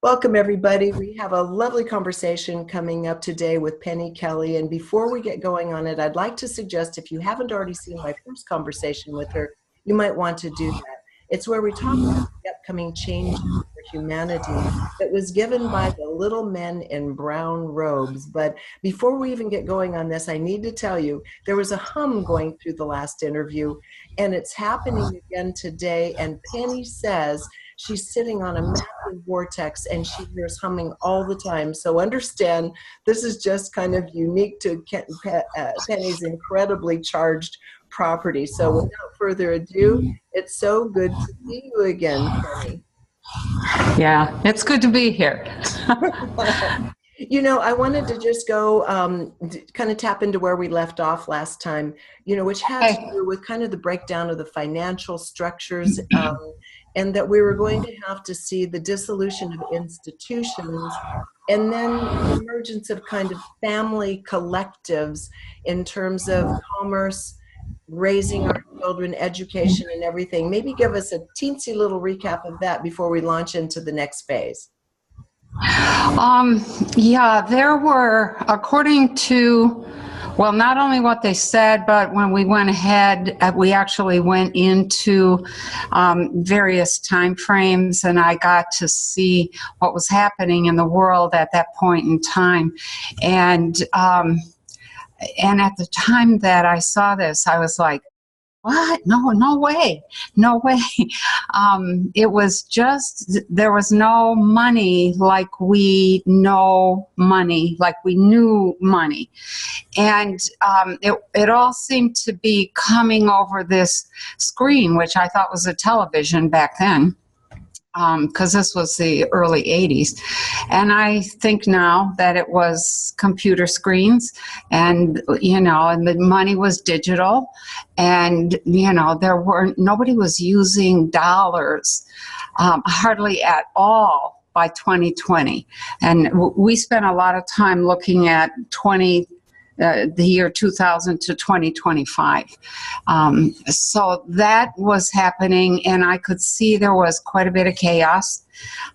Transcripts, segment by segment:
Welcome, everybody. We have a lovely conversation coming up today with Penny Kelly. And before we get going on it, I'd like to suggest if you haven't already seen my first conversation with her, you might want to do that. It's where we talk about the upcoming changes for humanity that was given by the little men in brown robes. But before we even get going on this, I need to tell you, there was a hum going through the last interview, and it's happening again today. And Penny says she's sitting on a massive vortex and she hears humming all the time. So understand, this is just kind of unique to Penny's incredibly charged property. So without further ado, it's so good to see you again, Penny. Yeah, it's good to be here. You know, I wanted to just go kind of tap into where we left off last time, which has to do with kind of the breakdown of the financial structures, and that we were going to have to see the dissolution of institutions and then the emergence of kind of family collectives in terms of commerce, raising our children, education, and everything. Maybe give us a teensy little recap of that before we launch into the next phase. Yeah, there were, according to, well, not only what they said, but when we went ahead, we actually went into various time frames, and I got to see what was happening in the world at that point in time. And at the time that I saw this, I was like, what? No way. It was just, there was no money like we know money, like we knew money. And it all seemed to be coming over this screen, which I thought was a television back then. Because this was the early 80s. And I think now that it was computer screens and, and the money was digital and, nobody was using dollars, hardly at all by 2020. And we spent a lot of time looking at the year 2000 to 2025. So that was happening, and I could see there was quite a bit of chaos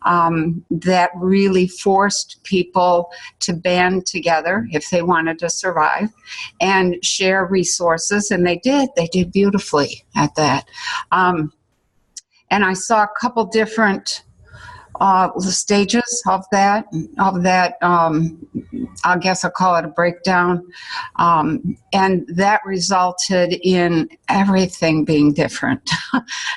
that really forced people to band together if they wanted to survive and share resources, and they did beautifully at that. And I saw a couple different stages of that, I guess I'll call it a breakdown, and that resulted in everything being different.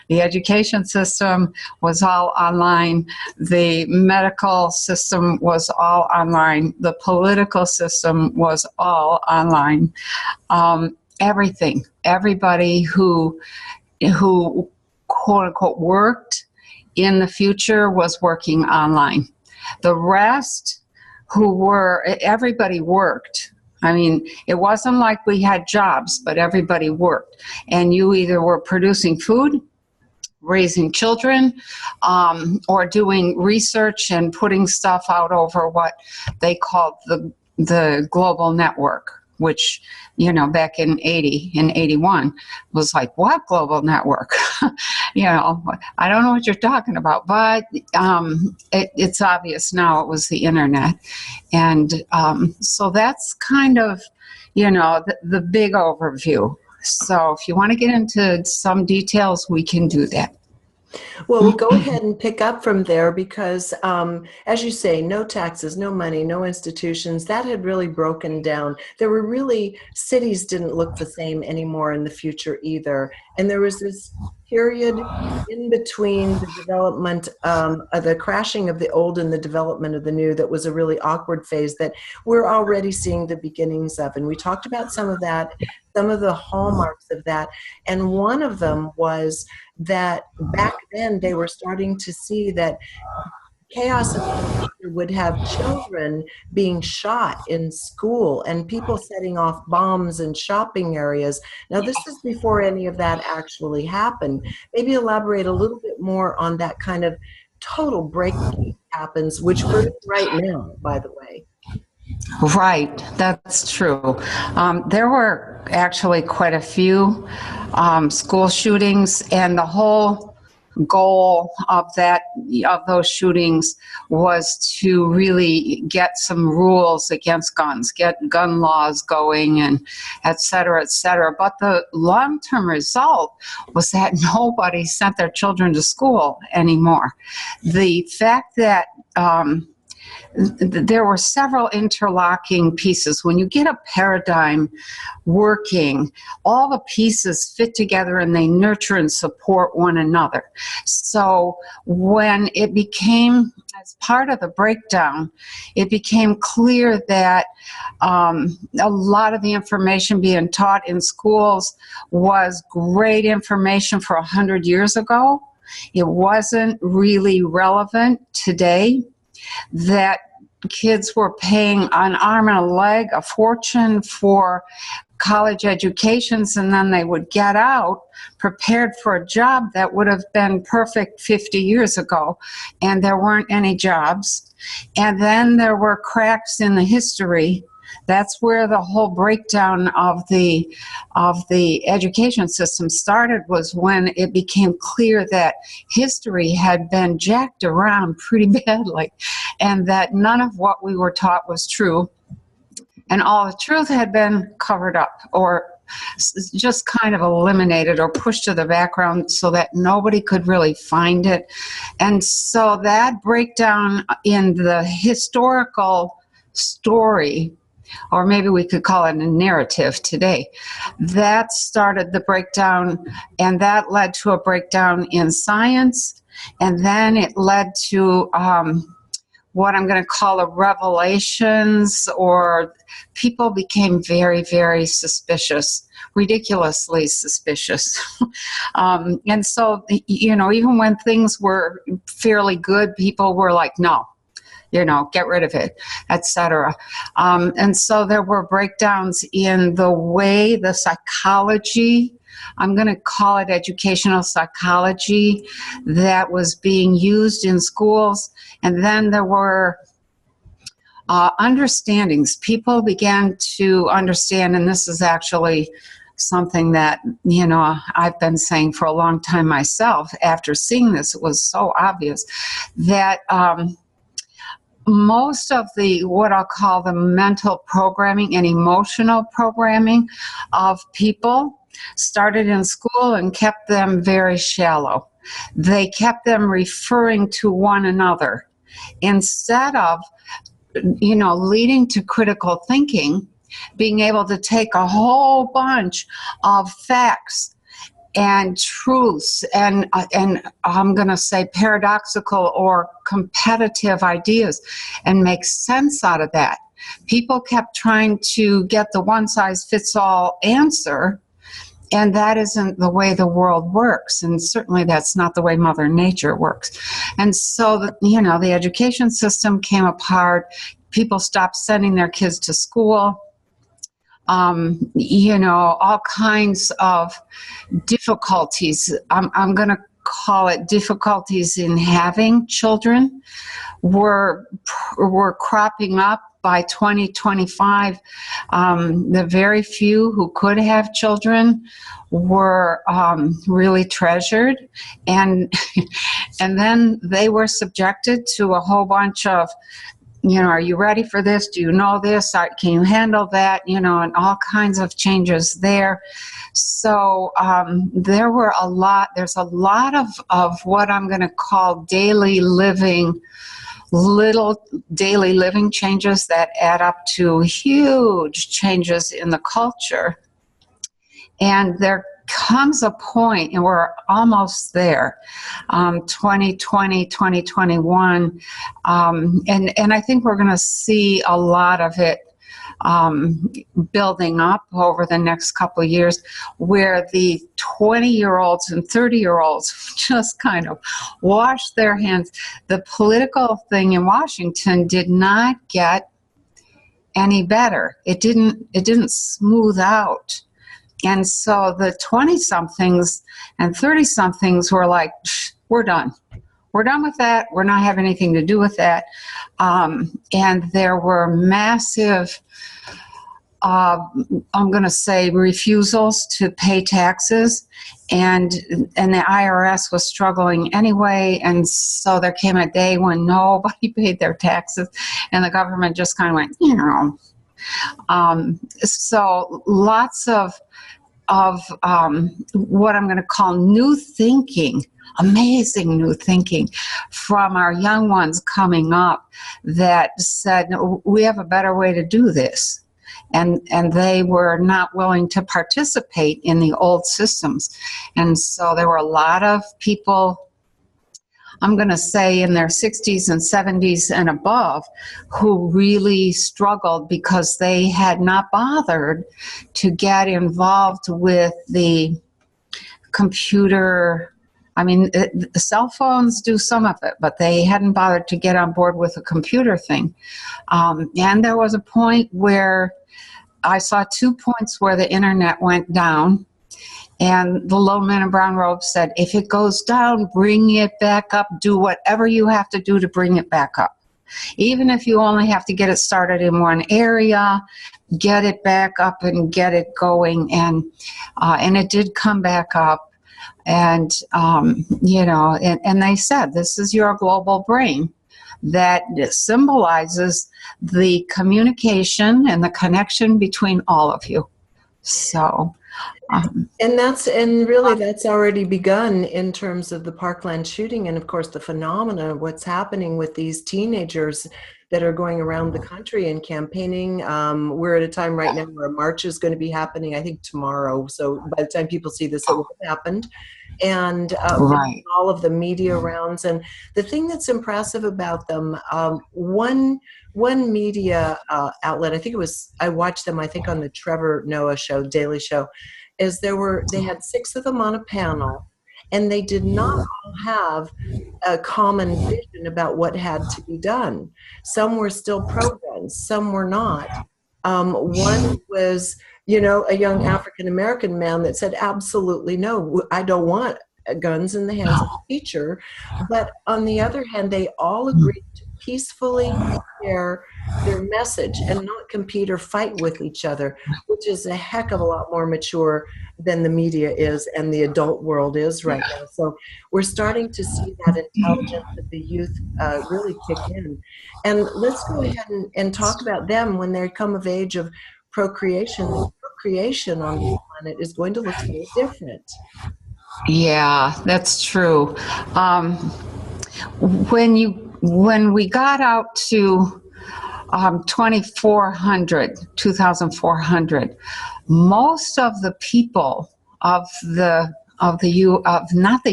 The education system was all online, the medical system was all online, the political system was all online. Everything, everybody who quote unquote worked in the future was working online. The rest everybody worked. I mean, it wasn't like we had jobs, but everybody worked. And you either were producing food, raising children, or doing research and putting stuff out over what they called the global network, which, back in 81 was like, what global network? I don't know what you're talking about, but it's obvious now it was the internet. And so that's kind of, the big overview. So if you want to get into some details, we can do that. Well, we'll go ahead and pick up from there because, as you say, no taxes, no money, no institutions, that had really broken down. There were really, cities didn't look the same anymore in the future either. And there was this period in between the development, the crashing of the old and the development of the new that was a really awkward phase that we're already seeing the beginnings of. And we talked about some of that, some of the hallmarks of that. And one of them was that back then they were starting to see that chaos of the future would have children being shot in school and people setting off bombs in shopping areas. Now, this is before any of that actually happened. Maybe elaborate a little bit more on that kind of total breaking happens, which we're right now, by the way. Right, that's true. There were actually quite a few school shootings, and the whole goal of those shootings was to really get some rules against guns, get gun laws going, and et cetera, et cetera. But the long-term result was that nobody sent their children to school anymore. The fact that there were several interlocking pieces. When you get a paradigm working, all the pieces fit together and they nurture and support one another. So when it became, as part of the breakdown, it became clear that a lot of the information being taught in schools was great information for 100 years ago. It wasn't really relevant today. That kids were paying an arm and a leg, a fortune for college educations, and then they would get out prepared for a job that would have been perfect 50 years ago, and there weren't any jobs. And then there were cracks in the history. That's where the whole breakdown of the education system started, was when it became clear that history had been jacked around pretty badly, and that none of what we were taught was true, and all the truth had been covered up or just kind of eliminated or pushed to the background so that nobody could really find it. And so that breakdown in the historical story, or maybe we could call it a narrative today, that started the breakdown, and that led to a breakdown in science, and then it led to what I'm going to call a revelations, or people became very, very suspicious, ridiculously suspicious. And so, even when things were fairly good, people were like, no, get rid of it, etc. And so there were breakdowns in the way the psychology, I'm going to call it educational psychology, that was being used in schools. And then there were understandings. People began to understand, and this is actually something that, I've been saying for a long time myself. After seeing this, it was so obvious that most of what I'll call the mental programming and emotional programming of people started in school and kept them very shallow. They kept them referring to one another instead of, leading to critical thinking, being able to take a whole bunch of facts and truths and I'm going to say paradoxical or competitive ideas and make sense out of that. People kept trying to get the one-size-fits-all answer, and that isn't the way the world works, and certainly that's not the way Mother Nature works. And so, the education system came apart. People stopped sending their kids to school. All kinds of difficulties. I'm going to call it difficulties in having children were cropping up by 2025. The very few who could have children were really treasured, and then they were subjected to a whole bunch of, are you ready for this? Do you know this? Can you handle that? And all kinds of changes there. So there's a lot of what I'm going to call little daily living changes that add up to huge changes in the culture. And there comes a point, and we're almost there, 2020, 2021, and I think we're going to see a lot of it building up over the next couple of years, where the 20-year-olds and 30-year-olds just kind of wash their hands. The political thing in Washington did not get any better. It didn't smooth out. And so the 20-somethings and 30-somethings were like, we're done. We're done with that. We're not having anything to do with that. And there were massive uh, I'm going to say refusals to pay taxes, and the IRS was struggling anyway, and so there came a day when nobody paid their taxes, and the government just kind of went, so lots of what I'm going to call new thinking, amazing new thinking from our young ones coming up that said, no, we have a better way to do this. And they were not willing to participate in the old systems. And so there were a lot of people, I'm going to say in their 60s and 70s and above, who really struggled because they had not bothered to get involved with the computer. I mean, the cell phones do some of it, but they hadn't bothered to get on board with the computer thing. And there was a point where I saw 2 points where the internet went down. And the little man in brown robe said, if it goes down, bring it back up. Do whatever you have to do to bring it back up. Even if you only have to get it started in one area, get it back up and get it going. And it did come back up. And, and they said, this is your global brain that symbolizes the communication and the connection between all of you. So... and really that's already begun in terms of the Parkland shooting, and of course the phenomena of what's happening with these teenagers that are going around the country and campaigning. We're at a time right now where a march is going to be happening, I think tomorrow. So by the time people see this, it will have happened. And Right. all of the media rounds. And the thing that's impressive about them, one media outlet, I watched them, I think on the Trevor Noah show, Daily Show, is they had 6 of them on a panel, and they did not all have a common vision about what had to be done. Some were still pro-guns, some were not. One was, a young African-American man that said, absolutely no, I don't want guns in the hands of a teacher. But on the other hand, they all agreed to peacefully share their message and not compete or fight with each other, which is a heck of a lot more mature than the media is and the adult world is right now. So we're starting to see that intelligence of the youth really kick in. And let's go ahead and talk about them when they come of age of procreation. The procreation on the planet is going to look very different. Yeah, that's true. When we got out to 2,400, most of the people of not the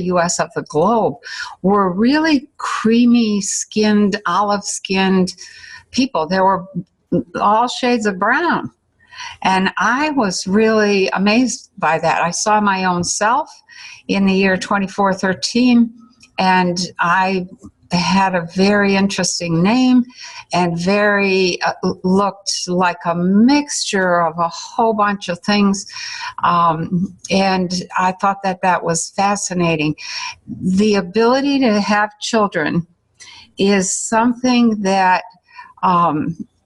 U.S., of the globe, were really creamy skinned, olive skinned people. There were all shades of brown. And I was really amazed by that. I saw my own self in the year 2413, and I had a very interesting name and looked like a mixture of a whole bunch of things. And I thought that was fascinating. The ability to have children is something that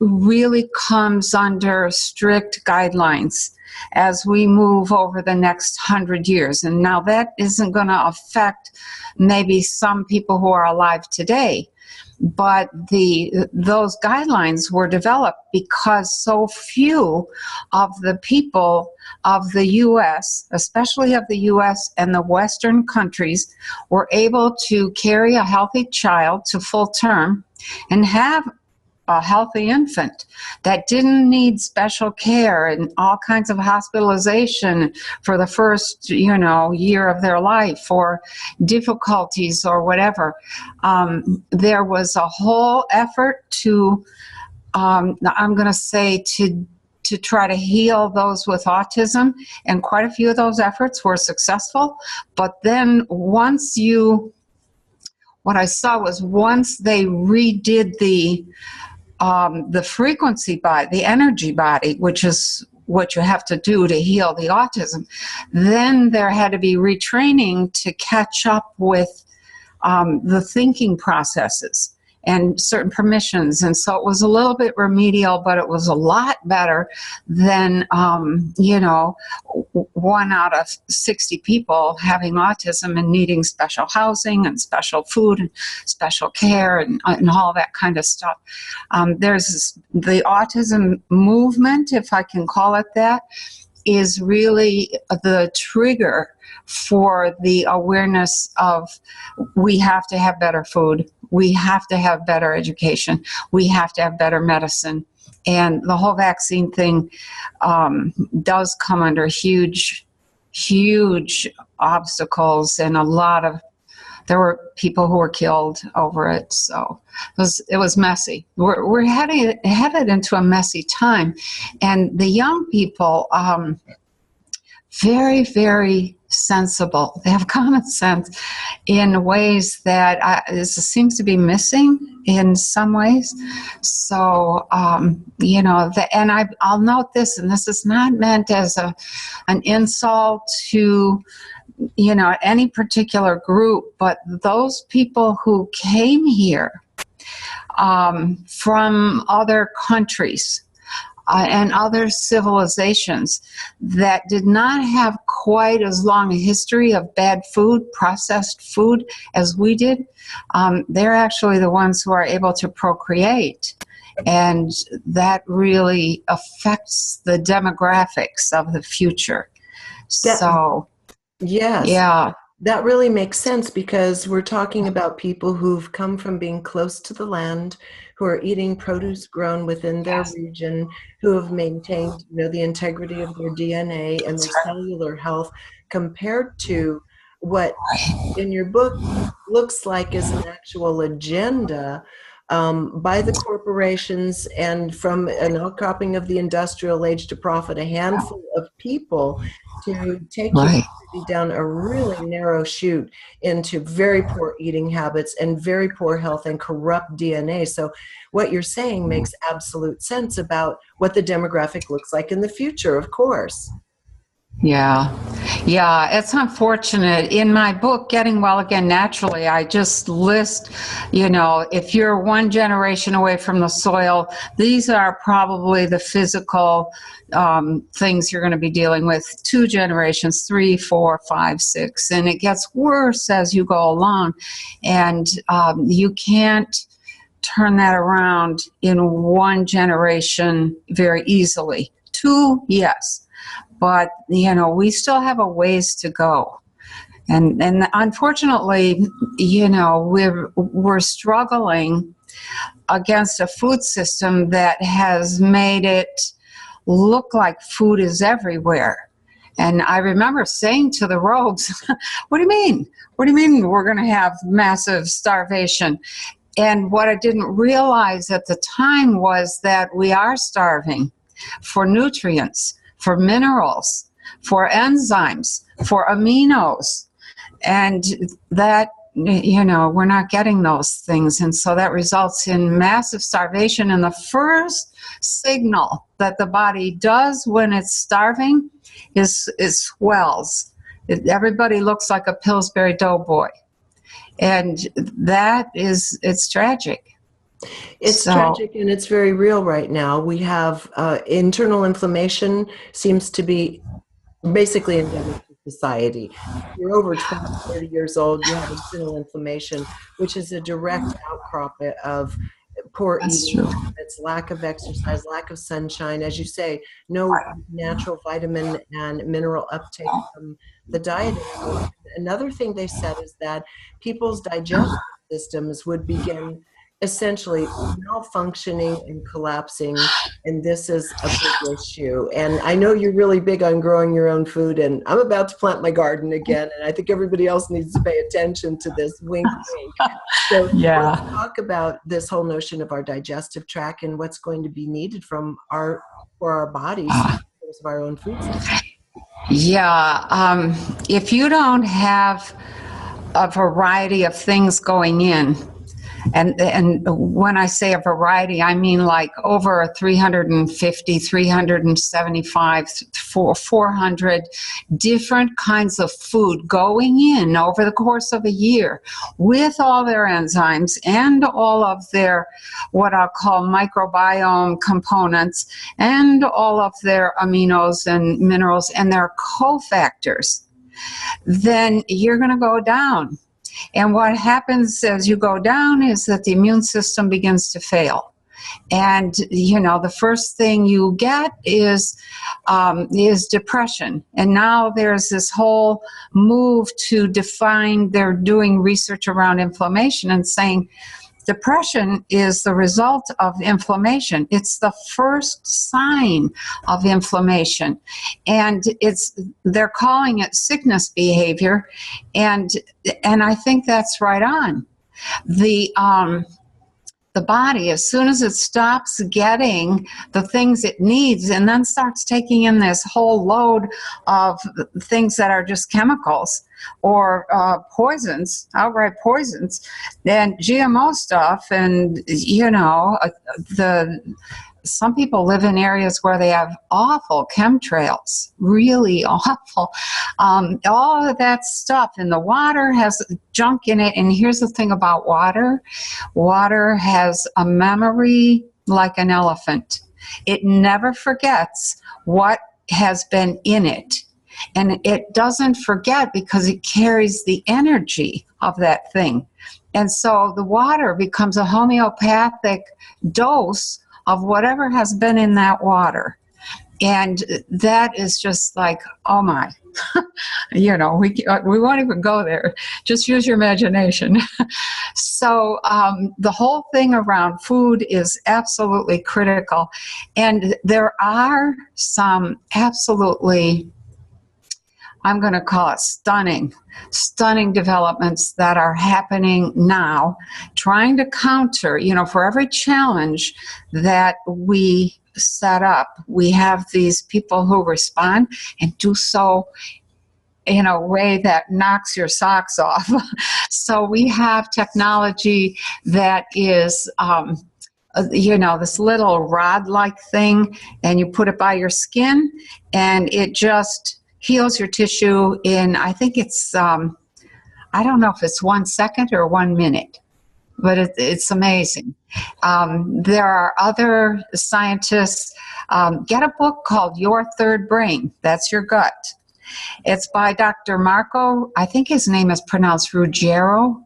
really comes under strict guidelines as we move over the next 100 years. And now that isn't going to affect maybe some people who are alive today, but those guidelines were developed because so few of the people of the U.S., especially of the U.S. and the Western countries, were able to carry a healthy child to full term and have a healthy infant that didn't need special care and all kinds of hospitalization for the first, year of their life, or difficulties or whatever. There was a whole effort to, I'm going to say, to try to heal those with autism, and quite a few of those efforts were successful. But then what I saw was once they redid the frequency body, the energy body, which is what you have to do to heal the autism, then there had to be retraining to catch up with the thinking processes. and certain permissions. And so it was a little bit remedial, but it was a lot better than, 1 out of 60 people having autism and needing special housing and special food and special care and all that kind of stuff. There's the autism movement, if I can call it that, is really the trigger for the awareness of we have to have better food, we have to have better education, we have to have better medicine. And the whole vaccine thing does come under huge obstacles, and there were people who were killed over it. So it was messy. We're headed into a messy time, and the young people, very, very sensible. They have common sense in ways that this seems to be missing in some ways. So, and I'll note this, and this is not meant as an insult to, any particular group, but those people who came here from other countries and other civilizations that did not have quite as long a history of bad food, processed food, as we did, they're actually the ones who are able to procreate. And that really affects the demographics of the future. Yes. Yeah. That really makes sense, because we're talking about people who've come from being close to the land, who are eating produce grown within their region, who have maintained, the integrity of their DNA and their cellular health, compared to what in your book looks like is an actual agenda by the corporations, and from an outcropping of the industrial age to profit a handful of people to take humanity down a really narrow chute into very poor eating habits and very poor health and corrupt DNA. So what you're saying makes absolute sense about what the demographic looks like in the future, of course. Yeah, it's unfortunate. In my book, Getting Well Again Naturally, I just list, if you're one generation away from the soil, these are probably the physical things you're going to be dealing with. 2 generations, 3, 4, 5, 6, and it gets worse as you go along. And you can't turn that around in 1 generation very easily. 2, yes. But, we still have a ways to go. And unfortunately, we're struggling against a food system that has made it look like food is everywhere. And I remember saying to the rogues, what do you mean? What do you mean we're going to have massive starvation? And what I didn't realize at the time was that we are starving for nutrients, for minerals, for enzymes, for aminos, and that, we're not getting those things. And so that results in massive starvation. And the first signal that the body does when it's starving is swells. Everybody looks like a Pillsbury Doughboy. And it's tragic. It's tragic, and it's very real right now. We have internal inflammation seems to be basically endemic to society. If you're over 20, 30 years old, you have internal inflammation, which is a direct outcrop of poor eating habits, lack of exercise, lack of sunshine. As you say, no natural vitamin and mineral uptake from the diet. Another thing they said is that people's digestive systems would begin essentially malfunctioning and collapsing, and this is a big issue. And I know you're really big on growing your own food, and I'm about to plant my garden again, and I think everybody else needs to pay attention to this. Wink, wink. So let's talk about this whole notion of our digestive tract and what's going to be needed for our bodies in terms of our own food system. If you don't have a variety of things going in, And when I say a variety, I mean like over 350, 375, 400 different kinds of food going in over the course of a year with all their enzymes and all of their what I'll call microbiome components and all of their aminos and minerals and their cofactors, then you're going to go down. And what happens as you go down is that the immune system begins to fail. And, you know, the first thing you get is depression. And now there's this whole move to define, they're doing research around inflammation and saying depression is the result of inflammation. It's the first sign of inflammation. And they're calling it sickness behavior. And I think that's right on. The body, as soon as it stops getting the things it needs and then starts taking in this whole load of things that are just chemicals or poisons, outright poisons, and GMO stuff, and, you know, some people live in areas where they have awful chemtrails, really awful. All of that stuff, and the water has junk in it. And here's the thing about water. Water has a memory like an elephant. It never forgets what has been in it. And it doesn't forget because it carries the energy of that thing. And so the water becomes a homeopathic dose of whatever has been in that water. And that is just like, oh my, you know, we won't even go there. Just use your imagination. So the whole thing around food is absolutely critical. And there are some absolutely, I'm going to call it stunning developments that are happening now, trying to counter, you know, for every challenge that we set up, we have these people who respond and do so in a way that knocks your socks off. So we have technology that is, you know, this little rod-like thing, and you put it by your skin, and it just heals your tissue in, I think it's, I don't know if it's 1 second or 1 minute, but it's amazing. There are other scientists. Get a book called Your Third Brain. That's your gut. It's by Dr. Marco, I think his name is pronounced Ruggiero.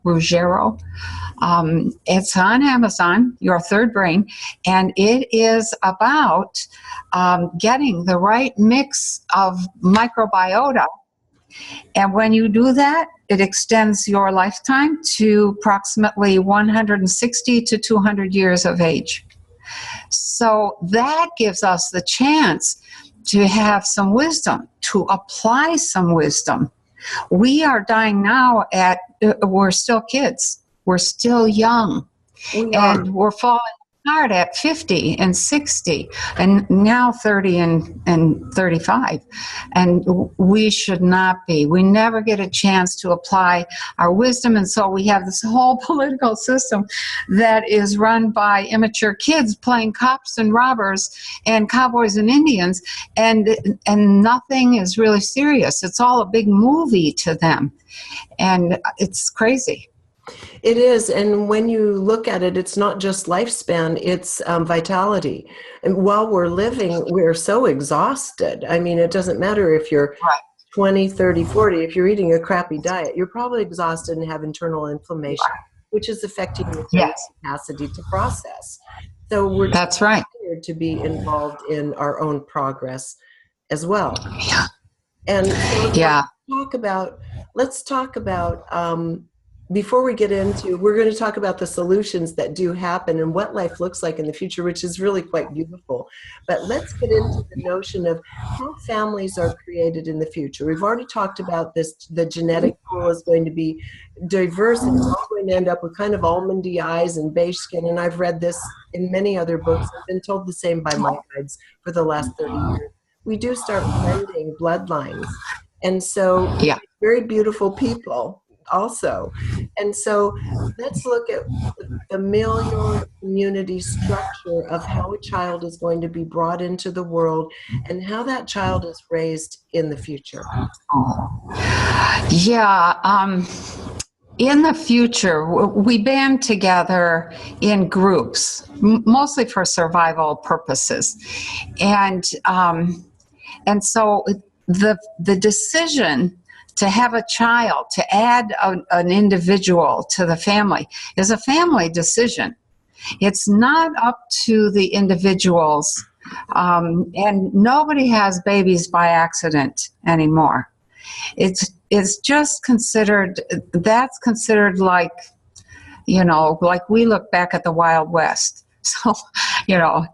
It's on Amazon, Your Third Brain, and it is about getting the right mix of microbiota. And when you do that, it extends your lifetime to approximately 160 to 200 years of age. So that gives us the chance to have some wisdom, to apply some wisdom. We are dying now we're still kids. We're still young. And we're falling apart at 50 and 60 and now 30 and 35. And we should not be. We never get a chance to apply our wisdom. And so we have this whole political system that is run by immature kids playing cops and robbers and cowboys and Indians. And nothing is really serious. It's all a big movie to them. And it's crazy. It is, and when you look at it, it's not just lifespan, it's vitality. And while we're living, we're so exhausted. I mean, it doesn't matter if you're 20, 30, 40. If you're eating a crappy diet, you're probably exhausted and have internal inflammation, which is affecting your capacity to process. So we're required to be involved in our own progress as well. And so let's talk about before we get into, we're going to talk about the solutions that do happen and what life looks like in the future, which is really quite beautiful. But let's get into the notion of how families are created in the future. We've already talked about this. The genetic pool is going to be diverse, and it's all going to end up with kind of almondy eyes and beige skin. And I've read this in many other books. I've been told the same by my guides for the last 30 years. We do start blending bloodlines. And so very beautiful people also. And so let's look at the familial community structure of how a child is going to be brought into the world and how that child is raised in the future. Yeah. In the future, we band together in groups, mostly for survival purposes, and so the decision to have a child, to add an individual to the family, is a family decision. It's not up to the individuals, and nobody has babies by accident anymore. It's just considered, that's considered like, like we look back at the Wild West. So,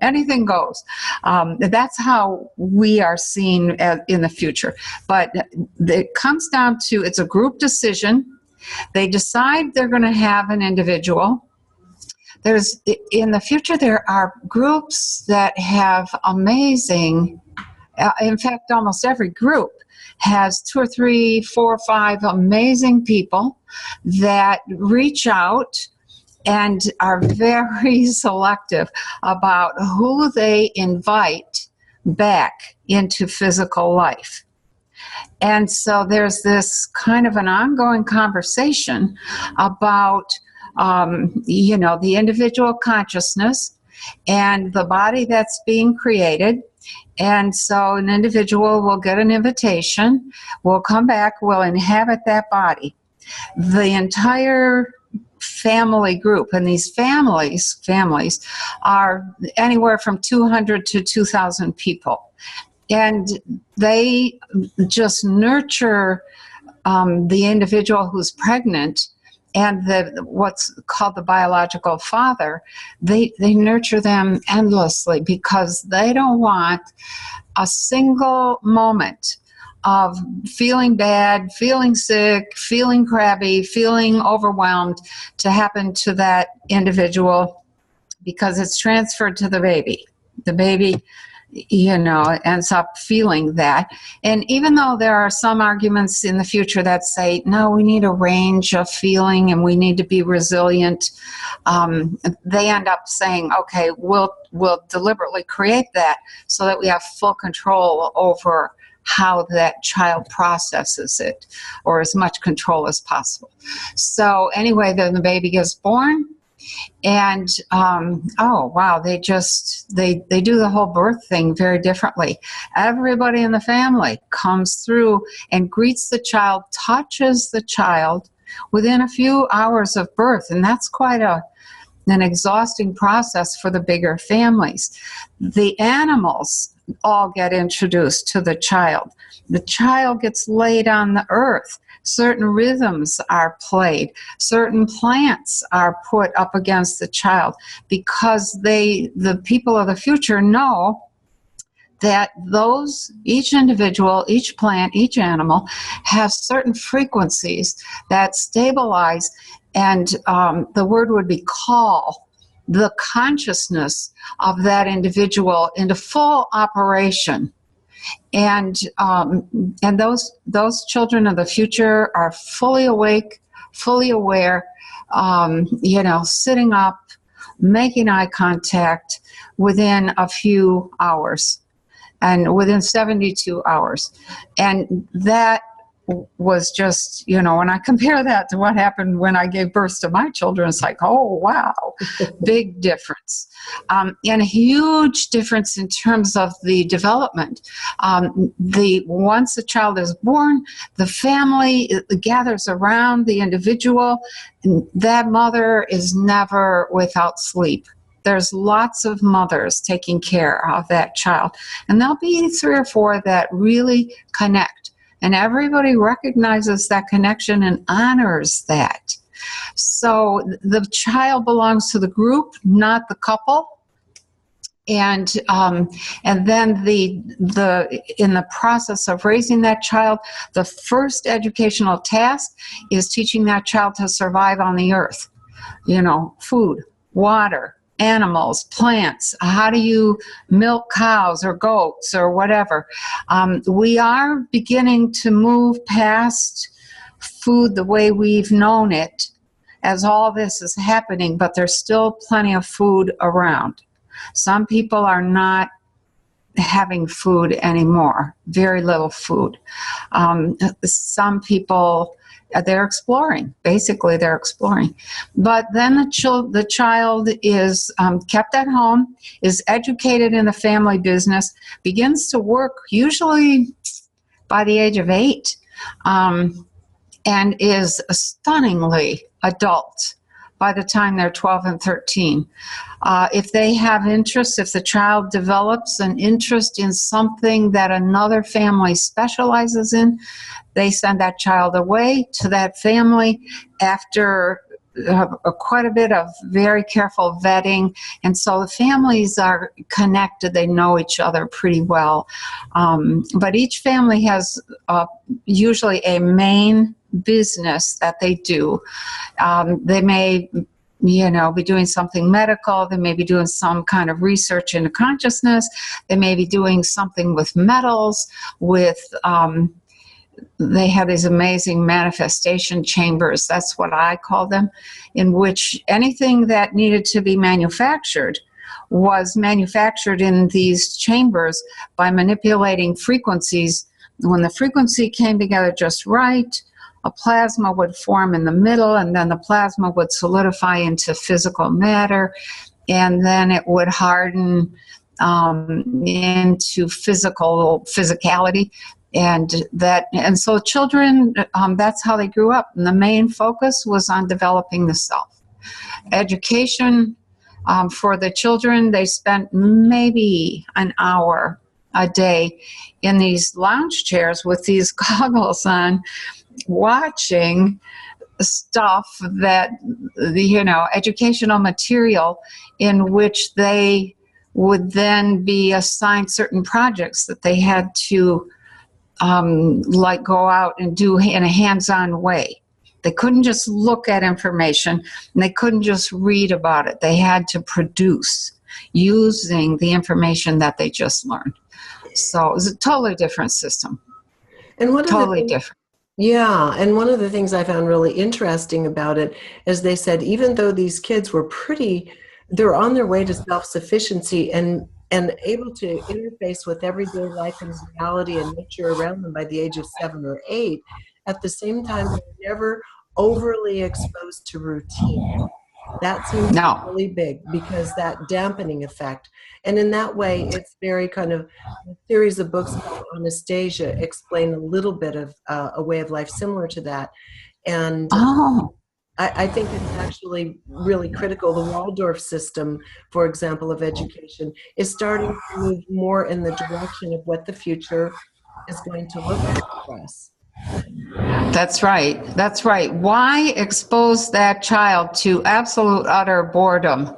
anything goes. That's how we are seen in the future. But it comes down to, it's a group decision. They decide they're going to have an individual. In the future, there are groups that have amazing, in fact, almost every group has 2 or 3, 4 or 5 amazing people that reach out and are very selective about who they invite back into physical life. And so there's this kind of an ongoing conversation about, the individual consciousness and the body that's being created. And so an individual will get an invitation, will come back, will inhabit that body. The entire family group, and these families are anywhere from 200 to 2,000 people. And they just nurture the individual who's pregnant, and what's called the biological father. They nurture them endlessly because they don't want a single moment of feeling bad, feeling sick, feeling crabby, feeling overwhelmed to happen to that individual, because it's transferred to the baby. The baby, ends up feeling that. And even though there are some arguments in the future that say, no, we need a range of feeling and we need to be resilient, they end up saying, okay, we'll deliberately create that so that we have full control over how that child processes it, or as much control as possible. So anyway, then the baby gets born, and they do the whole birth thing very differently. Everybody in the family comes through and greets the child, touches the child within a few hours of birth, and that's quite an exhausting process for the bigger families. The animals all get introduced to the child. The child gets laid on the earth. Certain rhythms are played. Certain plants are put up against the child, because the people of the future know that each individual, each plant, each animal has certain frequencies that stabilize, and the word would be call the consciousness of that individual into full operation. And those children of the future are fully awake, fully aware, sitting up, making eye contact within a few hours, and within 72 hours. And that was just, when I compare that to what happened when I gave birth to my children, it's like, oh, wow, big difference. And a huge difference in terms of the development. Once a child is born, the family gathers around the individual. That mother is never without sleep. There's lots of mothers taking care of that child. And there'll be 3 or 4 that really connect. And everybody recognizes that connection and honors that. So the child belongs to the group, not the couple. And then in the process of raising that child, the first educational task is teaching that child to survive on the earth. Food, water, animals, plants. How do you milk cows or goats or whatever? We are beginning to move past food the way we've known it as all this is happening, but there's still plenty of food around. Some people are not having food anymore, very little food. Some people, they're exploring. Basically, they're exploring. But then the child is kept at home, is educated in the family business, begins to work usually by the age of 8, and is stunningly adult by the time they're 12 and 13. If they have interest, if the child develops an interest in something that another family specializes in, they send that child away to that family after quite a bit of very careful vetting. And so the families are connected. They know each other pretty well. But each family has usually a main business that they do. They may be doing something medical. They may be doing some kind of research into consciousness. They may be doing something with metals, they have these amazing manifestation chambers, that's what I call them, in which anything that needed to be manufactured was manufactured in these chambers by manipulating frequencies. When the frequency came together just right, a plasma would form in the middle, and then the plasma would solidify into physical matter, and then it would harden into physicality. And so children, that's how they grew up. And the main focus was on developing the self. Education for the children, they spent maybe an hour a day in these lounge chairs with these goggles on, watching stuff that, educational material in which they would then be assigned certain projects that they had to go out and do in a hands-on way. They couldn't just look at information, and they couldn't just read about it. They had to produce using the information that they just learned. So it was a totally different system. And totally different. Yeah, and one of the things I found really interesting about it is they said even though these kids were they're on their way to self-sufficiency and able to interface with everyday life and reality and nature around them by the age of 7 or 8, at the same time, they're never overly exposed to routine. That seems really big because that dampening effect. And in that way, it's very kind of a series of books called Anastasia explain a little bit of a way of life similar to that. And I think it's actually really critical. The Waldorf system, for example, of education is starting to move more in the direction of what the future is going to look like for us. That's right. That's right. Why expose that child to absolute utter boredom,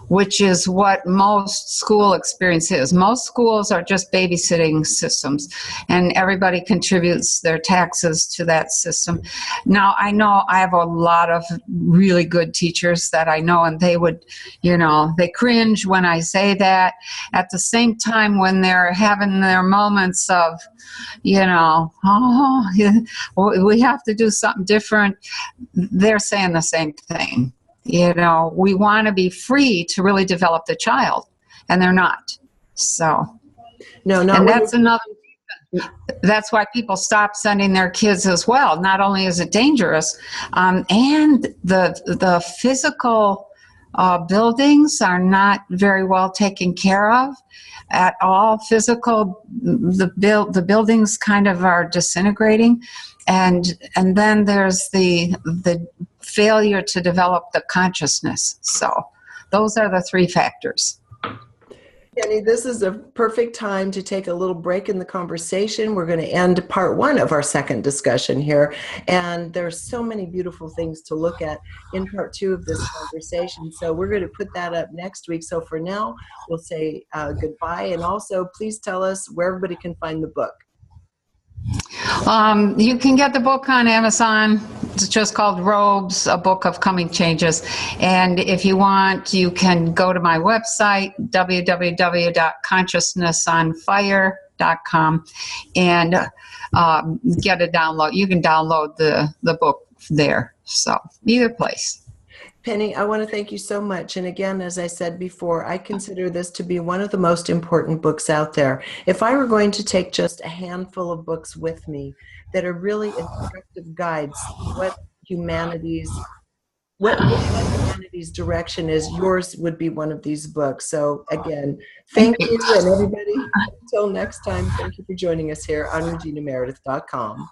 which is what most school experience is? Most schools are just babysitting systems, and everybody contributes their taxes to that system. Now, I know I have a lot of really good teachers that I know, and they would, they cringe when I say that. At the same time, when they're having their moments of, we have to do something different, they're saying the same thing. We want to be free to really develop the child, and they're not. So, and that's another. That's why people stop sending their kids as well. Not only is it dangerous, and the physical buildings are not very well taken care of at all. The buildings kind of are disintegrating, and then there's the failure to develop the consciousness. So those are the 3 factors. Jenny, this is a perfect time to take a little break in the conversation. We're going to end part 1 of our second discussion here. And there's so many beautiful things to look at in part 2 of this conversation. So we're going to put that up next week. So for now, we'll say goodbye. And also, please tell us where everybody can find the book. You can get the book on Amazon. It's just called Robes, A Book of Coming Changes. And if you want, you can go to my website, www.consciousnessonfire.com. And get a download. You can download the book there. So either place. Penny, I want to thank you so much. And again, as I said before, I consider this to be one of the most important books out there. If I were going to take just a handful of books with me that are really instructive guides to what humanity's direction is, yours would be one of these books. So again, thank you, and everybody, until next time, thank you for joining us here on reginameredith.com.